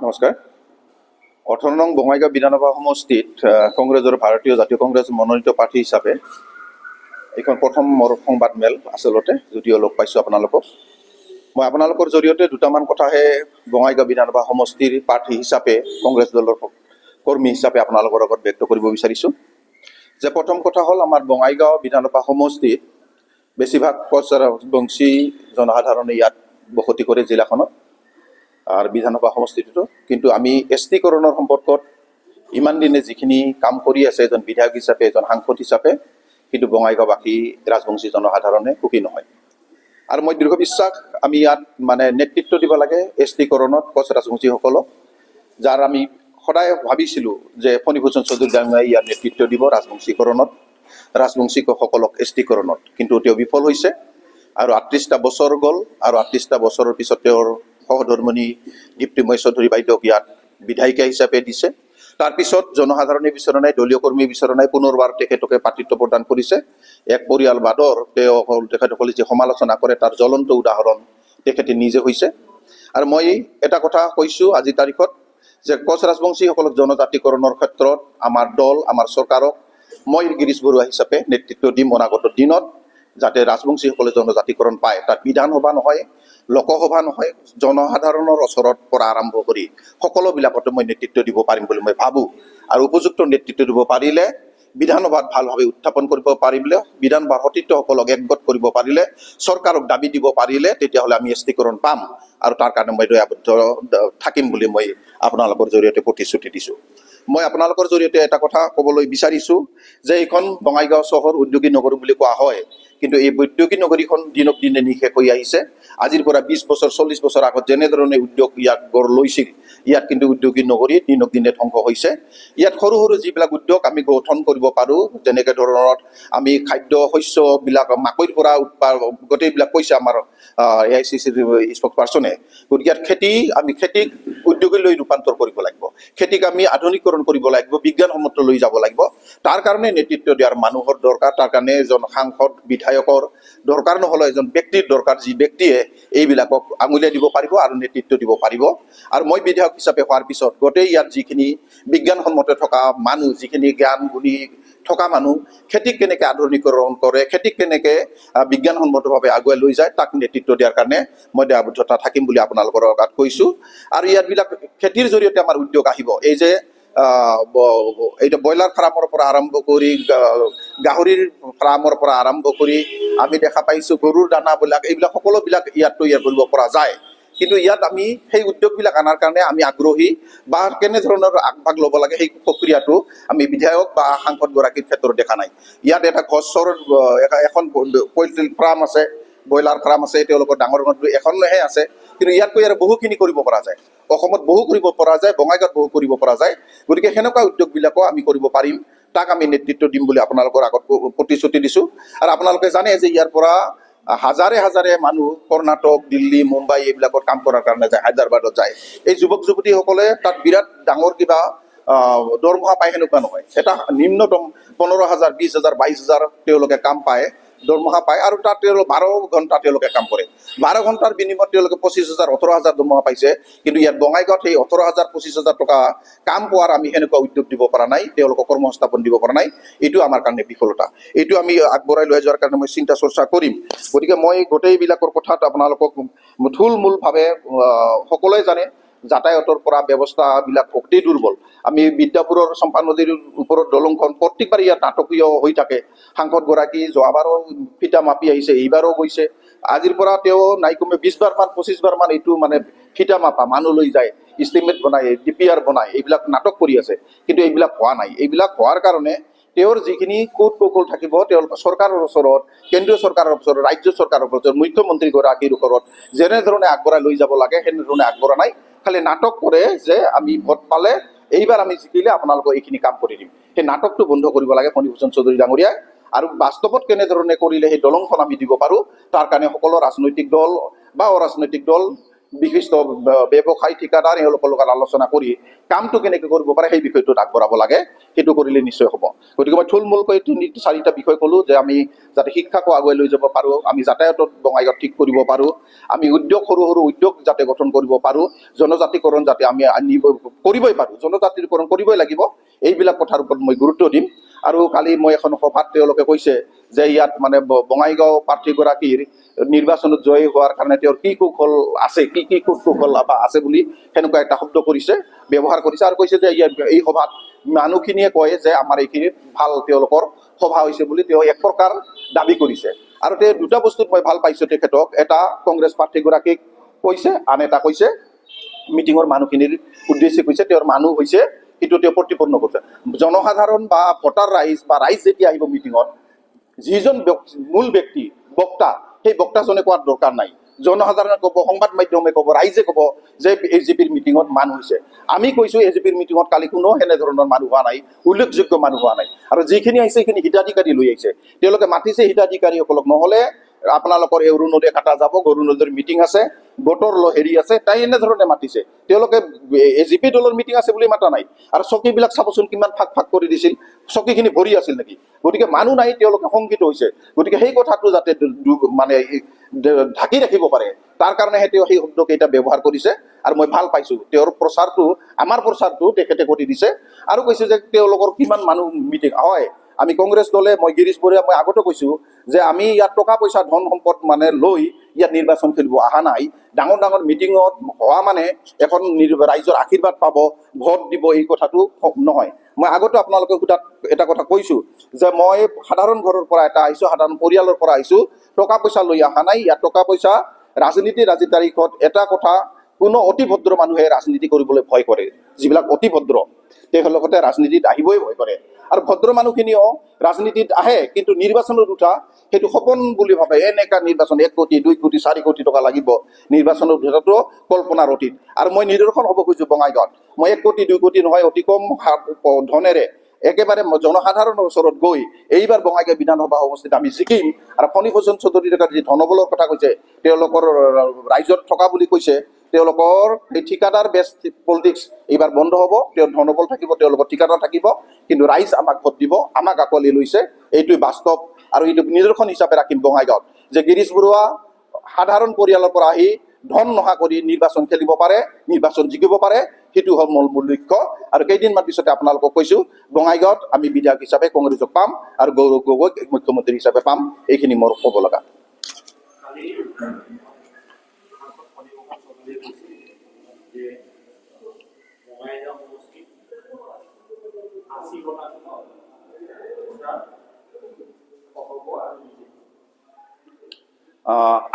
নমস্কাৰ। ১৮ নং বঙাইগাঁও বিধানসভা সমষ্টিত কংগ্ৰেছৰ ভাৰতীয় জাতীয় কংগ্ৰেছ মনোনীত প্ৰাৰ্থী হিচাপে এইখন প্ৰথম মোৰ সংবাদমেল আচলতে, যদিও লগ পাইছোঁ আপোনালোকক। মই আপোনালোকৰ জৰিয়তে দুটামান কথাহে বঙাইগাঁও বিধানসভা সমষ্টিৰ প্ৰাৰ্থী হিচাপে, কংগ্ৰেছ দলৰ কৰ্মী হিচাপে আপোনালোকৰ আগত ব্যক্ত কৰিব বিচাৰিছোঁ। যে প্ৰথম কথা হ'ল, আমাৰ বঙাইগাঁও বিধানসভা সমষ্টিত বেছিভাগ কোচ ৰাজবংশী জনসাধাৰণে ইয়াত বসতি কৰে জিলাখনত আৰ বিধানসভা সমষ্টিটো। কিন্তু আমি এছটিকৰণৰ সম্পৰ্কত ইমান দিনে যিখিনি কাম কৰি আছে এজন বিধায়ক হিচাপে, এজন সাংসদ হিচাপে, কিন্তু বঙাইগাঁওবাসী ৰাজবংশী জনসাধাৰণে সুখী নহয়। আৰু মই দৃঢ় বিশ্বাস, আমি ইয়াত নেতৃত্ব দিব লাগে এছটিকৰণত কোচ ৰাজবংশীসকলক, যাৰ আমি সদায় ভাবিছিলোঁ যে ফণীভূষণ চৌধুৰী ডাঙৰীয়াই ইয়াৰ নেতৃত্ব দিব ৰাজবংশীকৰণত, ৰাজবংশীসকলক এছটিকৰণত। কিন্তু তেওঁ বিফল হৈছে আৰু ৩৮টা বছৰ গ'ল, আৰু ৩৮টা বছৰৰ পিছত তেওঁৰ সহধৰ্মণী দীপ্তিময় চৌধুৰী বাইদেউক ইয়াত বিধায়িকা হিচাপে দিছে। তাৰপিছত জনসাধাৰণে বিচৰা নাই, দলীয় কৰ্মী বিচৰা নাই, পুনৰবাৰ তেখেতকে প্ৰাৰ্থিত্ব প্ৰদান কৰিছে। এক পৰিয়ালবাদৰ তেখেতসকলে যে সমালোচনা কৰে তাৰ জ্বলন্ত উদাহৰণ তেখেতে নিজে হৈছে। আৰু মই এটা কথা কৈছোঁ আজিৰ তাৰিখত, যে কোচ ৰাজবংশীসকলক জনজাতিকৰণৰ ক্ষেত্ৰত আমাৰ দল, আমাৰ চৰকাৰক মই গিৰীশ বৰুৱা হিচাপে নেতৃত্ব দিম অনাগত দিনত, যাতে ৰাজবংশীসকলে জনজাতিকৰণ পায়। তাত বিধানসভা নহয়, লোকসভা নহয়, জনসাধাৰণৰ ওচৰত পৰা আৰম্ভ কৰি সকলোবিলাকতে মই নেতৃত্ব দিব পাৰিম বুলি মই ভাবোঁ। আৰু উপযুক্ত নেতৃত্ব দিব পাৰিলে, বিধানসভাত ভালভাৱে উত্থাপন কৰিব পাৰিলে, বিধানসভাৰ সতীৰ্থসকলক একগোট কৰিব পাৰিলে, চৰকাৰক দাবী দিব পাৰিলে, তেতিয়াহ'লে আমি এছটিকৰণ পাম। আৰু তাৰ কাৰণে মই দয়াবদ্ধ থাকিম বুলি মই আপোনালোকৰ জৰিয়তে প্ৰতিশ্ৰুতি দিছোঁ। মই আপোনালোকৰ জৰিয়তে এটা কথা ক'বলৈ বিচাৰিছোঁ, যে এইখন বঙাইগাঁও চহৰ উদ্যোগী নগৰী বুলি কোৱা হয়, কিন্তু এই উদ্যোগী নগৰীখন দিনক দিনে নিশেষ হৈ আহিছে। আজিৰ পৰা ২০ বছৰ ৪০ বছৰ আগত যেনেধৰণে উদ্যোগ ইয়াত গঢ় লৈছিল, ইয়াত কিন্তু উদ্যোগী নগৰী দিনক দিনে ধ্বংস হৈছে। ইয়াত সৰু সৰু যিবিলাক উদ্যোগ আমি গঠন কৰিব পাৰোঁ, যেনেকৈ ধৰণৰ আমি খাদ্য শস্যবিলাক মাকৈৰ পৰা গোটেইবিলাক কৈছে আমাৰ AICCৰ স্প'কপাৰ্চনে। গতিকে ইয়াত খেতিক উদ্যোগীলৈ ৰূপান্তৰ কৰিব লাগিব, খেতিক আমি আধুনিকৰণ কৰিব লাগিব, বিজ্ঞানসন্মত লৈ যাব লাগিব। তাৰ কাৰণে নেতৃত্ব দিয়াৰ মানুহৰ দৰকাৰ, তাৰ কাৰণে এজন সাংসদ বিধায়কৰ দৰকাৰ, নহ'লে এজন ব্যক্তিৰ দৰকাৰ, যি ব্যক্তিয়ে এইবিলাকক আঙুলিয়াই দিব পাৰিব আৰু নেতৃত্ব দিব পাৰিব। আৰু মই বিধায়ক হিচাপে হোৱাৰ পিছত গোটেই ইয়াত যিখিনি বিজ্ঞানসন্মত থকা মানুহ, যিখিনি জ্ঞান গুণী থকা মানুহ, খেতিক কেনেকৈ আধুনিকৰণ কৰে, খেতিক কেনেকৈ বিজ্ঞানসন্মতভাৱে আগুৱাই লৈ যায়, তাক নেতৃত্ব দিয়াৰ কাৰণে মই দায়বদ্ধতা থাকিম বুলি আপোনালোকৰ আগত কৈছোঁ। আৰু ইয়াতবিলাক খেতিৰ জৰিয়তে আমাৰ উদ্যোগ আহিব। এই যে এইটো ব্ৰইলাৰ ফাৰ্মৰ পৰা আৰম্ভ কৰি, গাহৰিৰ ফাৰ্মৰ পৰা আৰম্ভ কৰি, আমি দেখা পাইছোঁ গৰুৰ দানাবিলাক, এইবিলাক সকলোবিলাক ইয়াত তৈয়াৰ কৰিব পৰা যায়। কিন্তু ইয়াত আমি সেই উদ্যোগবিলাক অনাৰ কাৰণে আমি আগ্ৰহী, বা কেনেধৰণৰ আগভাগ ল'ব লাগে সেই প্ৰক্ৰিয়াটো আমি বিধায়ক বা সাংসদগৰাকীৰ ক্ষেত্ৰত দেখা নাই। ইয়াত এটা গছৰ এখন পল্ট্ৰি ফাৰ্ম আছে, ব্ৰইলাৰ ফাৰ্ম আছে, তেওঁলোকৰ ডাঙৰ এখনহে আছে। কিন্তু ইয়াতকৈ আৰু বহুখিনি কৰিব পৰা যায়, অসমত বহু কৰিব পৰা যায়, বঙাইগাঁৱত বহু কৰিব পৰা যায়। গতিকে সেনেকুৱা উদ্যোগবিলাকো আমি কৰিব পাৰিম, তাক আমি নেতৃত্ব দিম বুলি আপোনালোকৰ আগত প্ৰতিশ্ৰুতি দিছোঁ। আৰু আপোনালোকে জানে যে ইয়াৰ পৰা হাজাৰে হাজাৰে মানুহ কৰ্ণাটক, দিল্লী, মুম্বাই এইবিলাকত কাম কৰাৰ কাৰণে যায়, হায়দৰাবাদত যায়। এই যুৱক যুৱতীসকলে তাত বিৰাট ডাঙৰ কিবা দৰমহা পায় সেনেকুৱা নহয়, এটা নিম্নতম ১৫,০০০, ২০,০০০, ২২,০০০ তেওঁলোকে কাম পায়, দৰমহা পায়। আৰু তাত তেওঁলোকে ১২ ঘণ্টা তেওঁলোকে কাম কৰে। ১২ ঘণ্টাৰ বিনিময়ত তেওঁলোকে ২৫,০০০, ১৮,০০০ দৰমহা পাইছে। কিন্তু ইয়াত বঙাইগাঁৱত সেই ১৮,০০০, ২৫,০০০ টকা কাম পোৱাৰ আমি সেনেকুৱা উদ্যোগ দিব পৰা নাই, তেওঁলোকক কৰ্মসংস্থাপন দিব পৰা নাই। এইটো আমাৰ কাৰণে বিফলতা। এইটো আমি আগবঢ়াই লৈ যোৱাৰ কাৰণে মই চিন্তা চৰ্চা কৰিম। গতিকে মই গোটেইবিলাকৰ কথাত আপোনালোকক থুলমূলভাৱে, সকলোৱে জানে যাতায়াতৰ পৰা ব্যৱস্থাবিলাক অতি দুৰ্বল। আমি বিদ্যাপুৰৰ চম্পা নদীৰ ওপৰত দলংখন প্ৰত্যেকবাৰ ইয়াত নাটকীয় হৈ থাকে। সাংসদগৰাকী যোৱাবাৰো ফিটা মাপি আহিছে, এইবাৰো গৈছে। আজিৰ পৰা তেওঁ নাইকমে ২০বাৰ মান ২৫বাৰ মান এইটো ফিটা মাপা মানুহ লৈ যায়, ইষ্টিমেট বনায়, DPR বনায়, এইবিলাক নাটক কৰি আছে। কিন্তু এইবিলাক হোৱা নাই। এইবিলাক হোৱাৰ কাৰণে তেওঁৰ যিখিনি কৌট কৌশল থাকিব, তেওঁলোকৰ চৰকাৰৰ ওচৰত, কেন্দ্ৰীয় চৰকাৰৰ ওচৰত, ৰাজ্য চৰকাৰৰ ওচৰত, মুখ্যমন্ত্ৰীগৰাকীৰ ওপৰত যেনেধৰণে আগবঢ়াই লৈ যাব লাগে সেনেধৰণে আগবঢ়া নাই। খালি নাটক কৰে যে আমি ভোট পালে, এইবাৰ আমি জিকিলে আপোনালোকক এইখিনি কাম কৰি দিম। সেই নাটকটো বন্ধ কৰিব লাগে ফণীভূষণ চৌধুৰী ডাঙৰীয়াই। আৰু বাস্তৱত কেনেধৰণে কৰিলে সেই দলংখন আমি দিব পাৰোঁ, তাৰ কাৰণে সকলো ৰাজনৈতিক দল বা অৰাজনৈতিক দল বিশিষ্ট ব্যৱসায়ী ঠিকাদাৰ এওঁলোকৰ লগত আলোচনা কৰি কামটো কেনেকৈ কৰিব পাৰে সেই বিষয়টোত আগবঢ়াব লাগে, সেইটো কৰিলে নিশ্চয় হ'ব। গতিকে মই থুলমূলকৈ 3-4টা বিষয় ক'লোঁ যে আমি যাতে শিক্ষাকো আগুৱাই লৈ যাব পাৰোঁ, আমি যাতায়াতত বঙাইগাঁৱত ঠিক কৰিব পাৰোঁ, আমি উদ্যোগ সৰু সৰু উদ্যোগ যাতে গঠন কৰিব পাৰোঁ, জনজাতিকৰণ যাতে আমি আনিব কৰিবই পাৰোঁ, জনজাতিকৰণ কৰিবই লাগিব, এইবিলাক কথাৰ ওপৰত মই গুৰুত্ব দিম। আৰু কালি মই এখন সভাত তেওঁলোকে কৈছে যে ইয়াত মানে বঙাইগাঁও প্ৰাৰ্থীগৰাকীৰ নিৰ্বাচনত জয়ী হোৱাৰ কাৰণে তেওঁৰ কি কৌশল আছে, কি কৌশল আছে বুলি সেনেকুৱা এটা শব্দ কৰিছে, ব্যৱহাৰ কৰিছে, আৰু কৈছে যে এই সভাত মানুহখিনিয়ে কয় যে আমাৰ এইখিনি ভাল তেওঁলোকৰ সভা হৈছে বুলি তেওঁ এক প্ৰকাৰ দাবী কৰিছে। আৰু তেওঁ দুটা বস্তুত মই ভাল পাইছোঁ তেখেতক, এটা কংগ্ৰেছ প্ৰাৰ্থীগৰাকীক কৈছে, আন এটা কৈছে মিটিঙৰ মানুহখিনিৰ উদ্দেশ্যে কৈছে, তেওঁৰ মানুহ হৈছে সেইটো তেওঁ প্ৰতিপন্ন কৰিছে। জনসাধাৰণ বা ভোটাৰ ৰাইজ বা ৰাইজ যেতিয়া আহিব মিটিঙত, যিজন মূল ব্যক্তি বক্তা, সেই বক্তাজনে কোৱাৰ দৰকাৰ নাই, জনসাধাৰণে ক'ব, সংবাদ মাধ্যমে ক'ব, ৰাইজে ক'ব যে এজিপিৰ মিটিঙত মানুহ হৈছে। আমি কৈছোঁ এজিপিৰ মিটিঙত কালি কোনো সেনেধৰণৰ মানুহ হোৱা নাই, উল্লেখযোগ্য মানুহ হোৱা নাই, আৰু যিখিনি আহিছে সেইখিনি হিতাধিকাৰী লৈ আহিছে, তেওঁলোকে মাতিছে হিতাধিকাৰীসকলক, নহ'লে আপোনালোকৰ এই অৰুণোদয় কাটা যাব, অৰুণোদয়ৰ মিটিং আছে, গোটৰ হেৰি আছে, তাই এনেধৰণে মাতিছে, তেওঁলোকে এজিপি দলৰ মিটিং আছে বুলি মাতা নাই। আৰু চকীবিলাক চাবচোন কিমান ফাক ফাক কৰি দিছিল, চকীখিনি ভৰি আছিল নেকি? গতিকে মানুহ নাই, তেওঁলোকে শংকিত হৈছে। গতিকে সেই কথাটো যাতে মানে ঢাকি ৰাখিব পাৰে, তাৰ কাৰণেহে তেওঁ সেই শব্দকেইটা ব্যৱহাৰ কৰিছে, আৰু মই ভাল পাইছোঁ তেওঁৰ প্ৰচাৰটো, আমাৰ প্ৰচাৰটো তেখেতে কৰি দিছে। আৰু কৈছে যে তেওঁলোকৰ কিমান মানুহ মিটিং হয়, আমি কংগ্ৰেছ দলে, মই গিৰিশ বৰুৱা, মই আগতে কৈছোঁ যে আমি ইয়াত টকা পইচা ধন সম্পদ মানে লৈ ইয়াত নিৰ্বাচন খেলিব অহা নাই। ডাঙৰ ডাঙৰ মিটিঙত হোৱা মানে এখন ৰাইজৰ আশীৰ্বাদ পাব, ভোট দিব, এই কথাটো নহয়। মই আগতে আপোনালোকে সোধাত এটা কথা কৈছোঁ যে মই সাধাৰণ ঘৰৰ পৰা আহিছোঁ, সাধাৰণ পৰিয়ালৰ পৰা আহিছোঁ, টকা পইচা লৈ অহা নাই। ইয়াত টকা পইচা ৰাজনীতিৰ আজিৰ তাৰিখত এটা কথা, কোনো অতি ভদ্ৰ মানুহে ৰাজনীতি কৰিবলৈ ভয় কৰে, যিবিলাক অতি ভদ্ৰ তেওঁলোকে ৰাজনীতিত আহিবই ভয় কৰে। আৰু ভদ্ৰ মানুহখিনিও ৰাজনীতিত আহে, কিন্তু নিৰ্বাচনত উঠা সেইটো সপোন বুলি ভাবে, এনেকা নিৰ্বাচন 1 কোটি 2 কোটি 4 কোটি টকা লাগিব নিৰ্বাচনত উঠাটো কল্পনাৰ অতীত। আৰু মই নিদৰ্শন হ'ব খুজিছোঁ বঙাইগাঁৱত, মই 1 কোটি 2 কোটি নহয়, অতি কম ধনেৰে একেবাৰে জনসাধাৰণৰ ওচৰত গৈ এইবাৰ বঙাইগাঁও বিধানসভা সমষ্টিত আমি জিকিম। আৰু ফণীভূষণ চৌধুৰীৰ যি ধনবলৰ কথা কৈছে, তেওঁলোকৰ ৰাইজত থকা বুলি কৈছে, তেওঁলোকৰ এই ঠিকাদাৰ বেষ্ট পলিটিক্স এইবাৰ বন্ধ হ'ব, তেওঁৰ ধনবল থাকিব, তেওঁলোকৰ ঠিকাদাৰ থাকিব, কিন্তু ৰাইজ আমাক ভোট দিব, আমাক আঁকোৱালি লৈছে, এইটোৱে বাস্তৱ। আৰু এইটো নিদৰ্শন হিচাপে ৰাখিম বঙাইগাঁৱত যে গিৰিশ বৰুৱা সাধাৰণ পৰিয়ালৰ পৰা আহি ধন নহা কৰি নিৰ্বাচন খেলিব পাৰে, নিৰ্বাচন জিকিব পাৰে, সেইটো হ'ল মূল লক্ষ্য। আৰু কেইদিনমান পিছতে আপোনালোকক কৈছোঁ বঙাইগাঁৱত আমি বিধায়ক হিচাপে কংগ্ৰেছক পাম আৰু গৌৰৱ গগৈক মুখ্যমন্ত্ৰী হিচাপে পাম, এইখিনি মোৰ ক'ব লগা।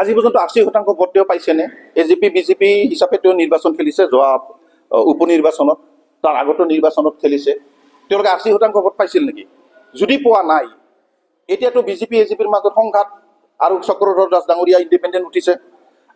আজি পৰ্যন্ত 80% ভোট তেওঁ পাইছেনে? এজিপি বিজেপি হিচাপে তেওঁ নিৰ্বাচন খেলিছে, যোৱা উপ নিৰ্বাচনত, তাৰ আগতো নিৰ্বাচনত খেলিছে, তেওঁলোকে 80% ভোট পাইছিল নেকি? যদি পোৱা নাই, এতিয়াতো বিজেপি এজিপিৰ মাজত সংঘাত, আৰু চক্ৰধৰ দাস ডাঙৰীয়া ইণ্ডিপেণ্ডেণ্ট উঠিছে,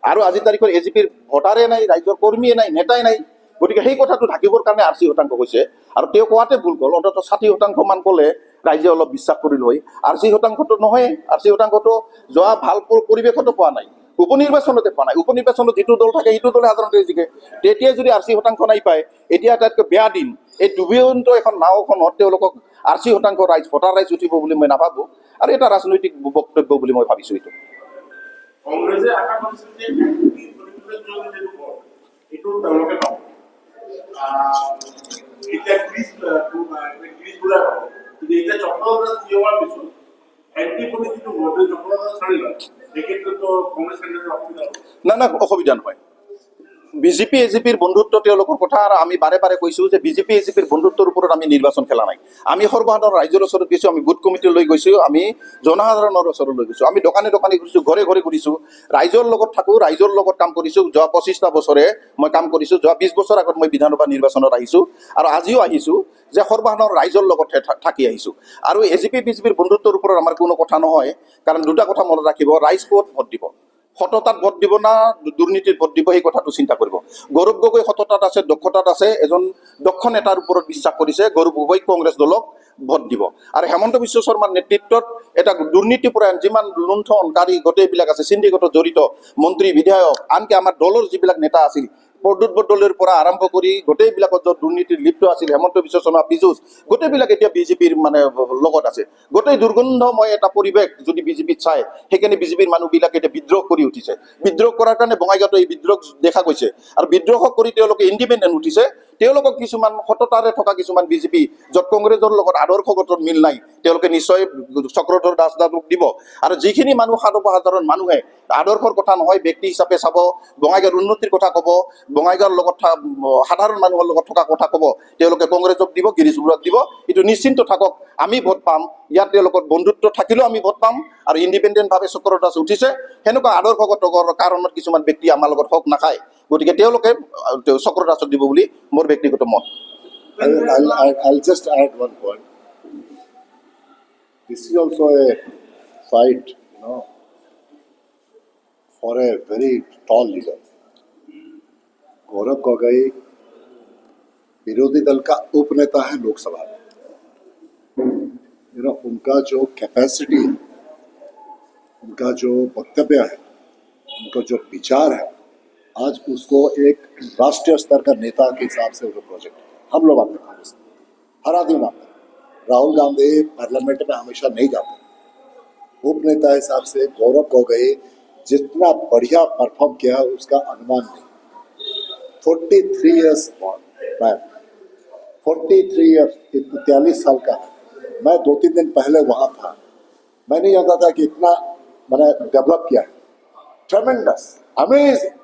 আৰু আজিৰ তাৰিখত এজিপিৰ ভোটাৰে নাই, ৰাইজৰ কৰ্মীয়ে নাই, নেতাই নাই। গতিকে সেই কথাটো ঢাকিবৰ কাৰণে 80% কৈছে, আৰু তেওঁ কোৱাতে ভুল গ'ল, অন্ততঃ 60% মান ক'লে ৰাইজে অলপ বিশ্বাস কৰিল হয়। 80%টো নহয়, 80%টো যোৱা ভাল পৰিৱেশতো পোৱা নাই, উপ নিৰ্বাচনতে পোৱা নাই। উপ নিৰ্বাচনত যিটো দল থাকে সেইটো দলে সাধাৰণতে জিকে, তেতিয়া যদি 80% নাই পায়, এতিয়া আটাইতকৈ বেয়া দিন, এই ডুবিয়ন্ত এখন নাওখনত তেওঁলোকক 80% ৰাইজ ভোটাৰ ৰাইজ উঠিব বুলি মই নাভাবোঁ, আৰু এটা ৰাজনৈতিক বক্তব্য বুলি মই ভাবিছোঁ। এইটো কংগ্ৰেছে আশা কৰিছিল যে এইটো তেওঁলোকে পাব, এতিয়া গিৰিশ বৰুৱাই পাব, কিন্তু এতিয়া চক্ৰধৰ দাস হোৱাৰ পিছত এণ্টিপলি যিটো চক্ৰধৰ চাৰি লয়, সেই ক্ষেত্ৰতো কংগ্ৰেছ কেন্দ্ৰৰ অসুবিধা হ'ব। না অসুবিধা নহয়। বিজেপি এজিপিৰ বন্ধুত্ব তেওঁলোকৰ কথা, আৰু আমি বাৰে বাৰে কৈছোঁ যে বিজেপি এজিপিৰ বন্ধুত্বৰ ওপৰত আমি নিৰ্বাচন খেলা নাই। আমি সৰ্বসাধাৰণ ৰাইজৰ ওচৰত গৈছোঁ, আমি বুথ কমিটি লৈ গৈছোঁ, আমি জনসাধাৰণৰ ওচৰত লৈ গৈছোঁ, আমি দোকানে দোকানে ঘূৰিছোঁ, ঘৰে ঘৰে ঘূৰিছোঁ, ৰাইজৰ লগত থাকোঁ, ৰাইজৰ লগত কাম কৰিছোঁ। যোৱা 25টা বছৰে মই কাম কৰিছোঁ, যোৱা 20 বছৰ আগত মই বিধানসভা নিৰ্বাচনত আহিছোঁ, আৰু আজিও আহিছোঁ, যে সৰ্বসাধাৰণ ৰাইজৰ লগত থাকি আহিছোঁ। আৰু এজিপি বিজেপিৰ বন্ধুত্বৰ ওপৰত আমাৰ কোনো কথা নহয়, কাৰণ দুটা কথা মনত ৰাখিব, ৰাইজ ক'ত ভোট দিব, সততাত ভোট দিব না দুৰ্নীতিত ভোট দিব, সেই কথাটো চিন্তা কৰিব। গৌৰৱ গগৈ সততাত আছে, দক্ষতাত আছে, এজন দক্ষ নেতাৰ ওপৰত বিশ্বাস কৰিছে। গৌৰৱ গগৈক কংগ্ৰেছ দলক ভোট দিব আৰু হেমন্ত বিশ্ব শৰ্মাৰ নেতৃত্বত এটা দুৰ্নীতিপৰায়ণ যিমান লুণ্ঠনকাৰী গোটেইবিলাক আছে চিণ্ডিকেটত জড়িত মন্ত্ৰী বিধায়ক আনকি আমাৰ দলৰ যিবিলাক নেতা আছিল প্ৰদ্যুৎ বৰদলৈৰ পৰা আৰম্ভ কৰি গোটেইবিলাকত য'ত দুৰ্নীতিৰ লিপ্ত আছিল হেমন্ত বিশ্ব শৰ্মা পীযুষ গোটেইবিলাক এতিয়া বিজেপিৰ মানে লগত আছে গোটেই দুৰ্গন্ধময় এটা পৰিৱেশ যদি বিজেপিত চায় সেইকাৰণে বিজেপিৰ মানুহবিলাকে এতিয়া বিদ্ৰোহ কৰি উঠিছে বিদ্ৰোহ কৰাৰ কাৰণে বঙাইগাঁৱত এই বিদ্ৰোহ দেখা গৈছে আৰু বিদ্ৰোহ কৰি তেওঁলোকে ইণ্ডিপেণ্ডেণ্ট উঠিছে তেওঁলোকক কিছুমান সততাৰে থকা কিছুমান বিজেপি য'ত কংগ্ৰেছৰ লগত আদৰ্শগত মিল নাই তেওঁলোকে নিশ্চয় চক্ৰধৰ দাসদাক দিব আৰু যিখিনি মানুহ সাধাৰণ মানুহে আদৰ্শৰ কথা নহয় ব্যক্তি হিচাপে চাব বঙাইগাঁৱৰ উন্নতিৰ কথা ক'ব বঙাইগাঁৱৰ লগত সাধাৰণ মানুহৰ লগত থকা কথা ক'ব তেওঁলোকে কংগ্ৰেছক দিব গিৰিশ বৰুৱাক দিব এইটো নিশ্চিন্ত থাকক আমি ভোট পাম ইয়াত তেওঁলোকৰ বন্ধুত্ব থাকিলেও আমি ভোট পাম আৰু ইণ্ডিপেণ্ডেণ্টভাৱে চক্ৰধৰ দাস উঠিছে সেনেকুৱা আদৰ্শগত কাৰণত কিছুমান ব্যক্তি আমাৰ লগত হক নাখায় গতিকে তেওঁলোকে চক্ৰধৰ দাসক দিব বুলি মোৰ ব্যক্তিগত মত I'll just add one point. This is also a fight, for a very tall leader. Gaurav Gogoi विरोधी दल का उपनेता है लोकसभा में. उनका जो कैपेसिटी है, उनका जो वक्तव्य है, उनका जो विचार है, आज उसको एक राष्ट्रीय स्तर का नेता के हिसाब से वो प्रोजेक्ट हम लोग आते हैं, हर आदमी मानते हैं. राहुल गांधी पार्लियामेंट में हमेशा नहीं जाते. उप नेता हिसाब से गौरव गोगोई जितना बढ़िया परफॉर्म किया उसका अनुमान नहीं. 43 इयर्स मैन, 43 इयर्स, 43 साल का है. मैं 2-3 दिन पहले वहाँ था. मैं नहीं जानता था कि इतना मैंने डेवलप किया है. ट्रेमेंडस, अमेजिंग,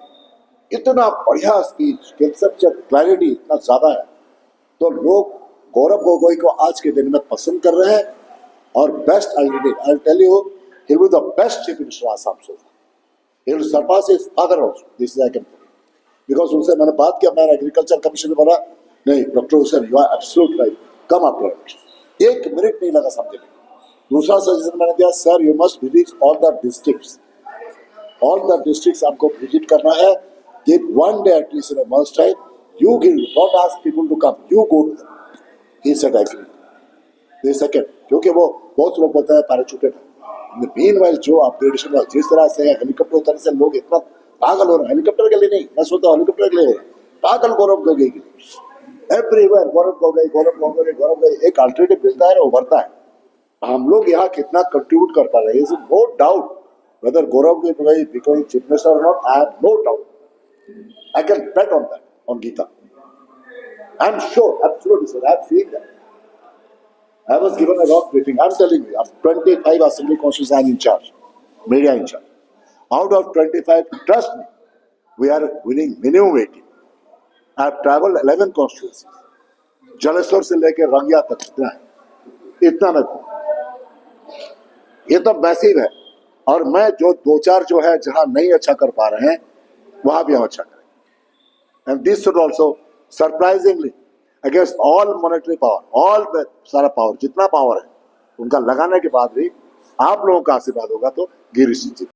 इतना बढ़िया स्पीच, कंसेप्चुअल क्लैरिटी इतना ज़्यादा है. तो लोग गौरव गोगोई को आज के दिन में पसंद कर रहे हैं और best alternative. I tell you, he will be the best chief minister Assam so far. He will surpass his father also. This is I can tell you. Because उनसे मैंने बात किया, मैं एग्रीकल्चर कमीशन में बोला नहीं doctor Hussain you are absolute right, come after election. 1 minute नहीं लगा समझने में. दूसरा सजेशन मैंने दिया, sir you must visit all the districts. All the districts आपको विजिट करना है. Give 1 day at least in a month's time. You give, don't ask people to come. You go to them. He said agree. The second, क्योंकि वो बहुत लोग बोलते हैं पैराचूटेड. Meanwhile जो अपग्रेडेशन हुआ, जिस तरह से हेलीकॉप्टर उतरने से लोग इतना पागल हो रहे हैं, हेलीकॉप्टर के लिए नहीं, मैं सोचता हूँ हेलीकॉप्टर के लिए हो रहा है, पागल गौरव गोगोई के लिए. एवरीवेयर गौरव गोगोई, गौरव गोगोई, गौरव गोगोई. एक अल्टरनेटिव मिलता है, उभरता है. हम लोग यहाँ कितना कंट्रीब्यूट कर पा रहे हैं, no doubt. Whether Gaurav Gogoi becoming chief minister और not, I have no doubt. I can bet on that, on Geeta. I'm sure, absolutely, sir. I've seen that. I was given a rock briefing. I'm telling you, 25 assembly constituencies I'm in charge, media in charge. Out of 25, trust me, we are winning minimum 80. I've traveled 11 constituencies. Jaleshwar से लेकर रंगिया तक इतना मैं कहूँ. ये तो massive है. और मैं जो 2-4 जो है जहाँ नहीं अच्छा कर पा रहे हैं वहाँ भी हम अच्छा करें. And this should also surprisingly against all monetary power, all the सारा पावर, जितना पावर है उनका लगाने के बाद भी आप लोगों का आशीर्वाद होगा तो गिरीश जी.